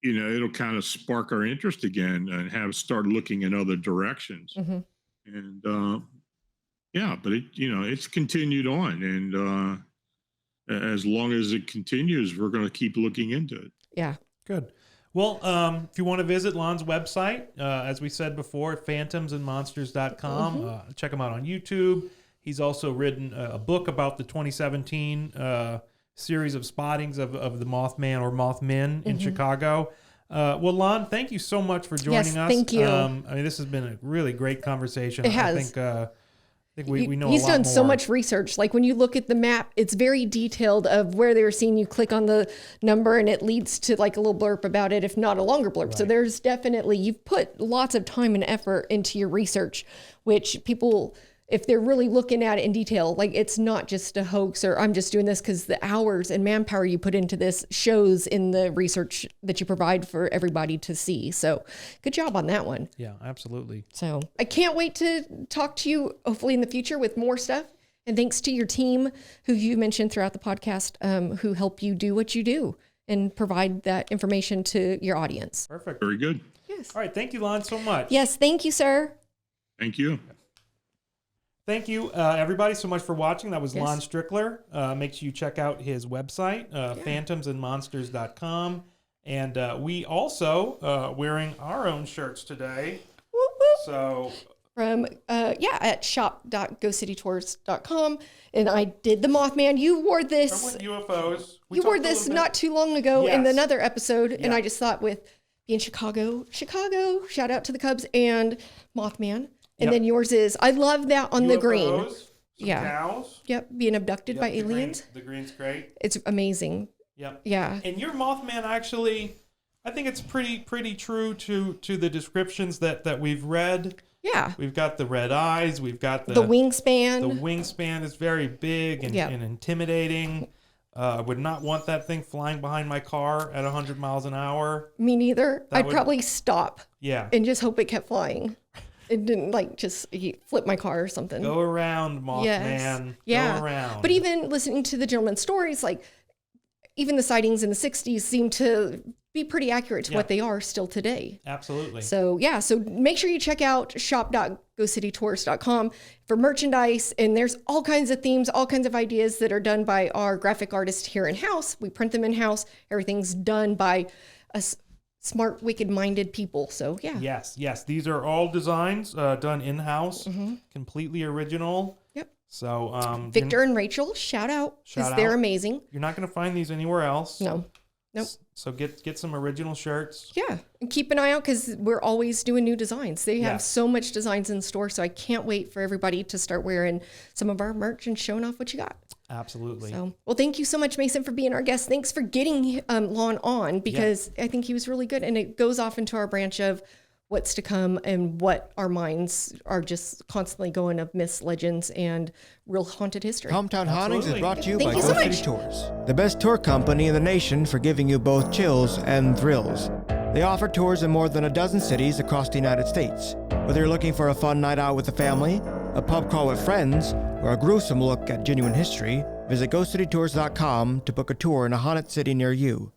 it'll kind of spark our interest again and start looking in other directions. And, but it's continued on. And, as long as it continues, we're going to keep looking into it. Yeah. Good. Well, if you want to visit Lon's website, as we said before, phantomsandmonsters.com, check him out on YouTube. He's also written a book about the 2017 series of spottings of the Mothman or Mothmen in Chicago. Well, Lon, thank you so much for joining us. Thank you. This has been a really great conversation. It has. I think we know he's a lot done more. So much research. Like when you look at the map, it's very detailed of where they were seen. You click on the number and it leads to like a little blurb about it, if not a longer blurb. Right. So there's definitely, you've put lots of time and effort into your research, which people, if they're really looking at it in detail, like it's not just a hoax or I'm just doing this, because the hours and manpower you put into this shows in the research that you provide for everybody to see. So good job on that one. Yeah, absolutely. So I can't wait to talk to you hopefully in the future with more stuff. And thanks to your team who you mentioned throughout the podcast, who help you do what you do and provide that information to your audience. Perfect. Very good. Yes. All right. Thank you, Lon, so much. Yes. Thank you, sir. Thank you. Thank you, everybody, so much for watching. That was Lon Strickler. Make sure you check out his website, phantomsandmonsters.com. And we also wearing our own shirts today. Whoop, whoop. So from at shop.gocitytours.com. And I did the Mothman. You wore this. UFOs. You wore this not too long ago in another episode. And I just thought, with being Chicago, shout out to the Cubs and Mothman. And then yours is, I love that on UFOs, the green. Cows. Yep. Being abducted by aliens. The green's great. It's amazing. Yep. Yeah. And your Mothman actually, I think it's pretty true to the descriptions that we've read. Yeah. We've got the red eyes. We've got the wingspan. The wingspan is very big and intimidating. Would not want that thing flying behind my car at 100 miles an hour. Me neither. I'd probably stop. Yeah. And just hope it kept flying. It didn't just flip my car or something. Go around, Mothman. Yes. Yeah. Go around. But even listening to the gentleman's stories, like even the sightings in the 60s seem to be pretty accurate to what they are still today. Absolutely. So so make sure you check out shop.gocitytours.com for merchandise. And there's all kinds of themes, all kinds of ideas that are done by our graphic artist here in-house. We print them in-house. Everything's done by us smart, wicked-minded people. So Yes. These are all designs done in-house, completely original. Yep. So Victor and Rachel, shout out, because they're amazing. You're not going to find these anywhere else. No. Nope. So get some original shirts. Yeah, and keep an eye out, because we're always doing new designs. They have so much designs in store, so I can't wait for everybody to start wearing some of our merch and showing off what you got. Absolutely. So, well, thank you so much, Mason, for being our guest. Thanks for getting Lon on, because I think he was really good, and it goes off into our branch of what's to come and what our minds are just constantly going of myths, legends, and real haunted history. Hometown Hauntings is brought to you by Thank you Go so City much. Tours, the best tour company in the nation for giving you both chills and thrills. They offer tours in more than a dozen cities across the United States. Whether you're looking for a fun night out with the family, a pub crawl with friends, or a gruesome look at genuine history, visit GoCityTours.com to book a tour in a haunted city near you.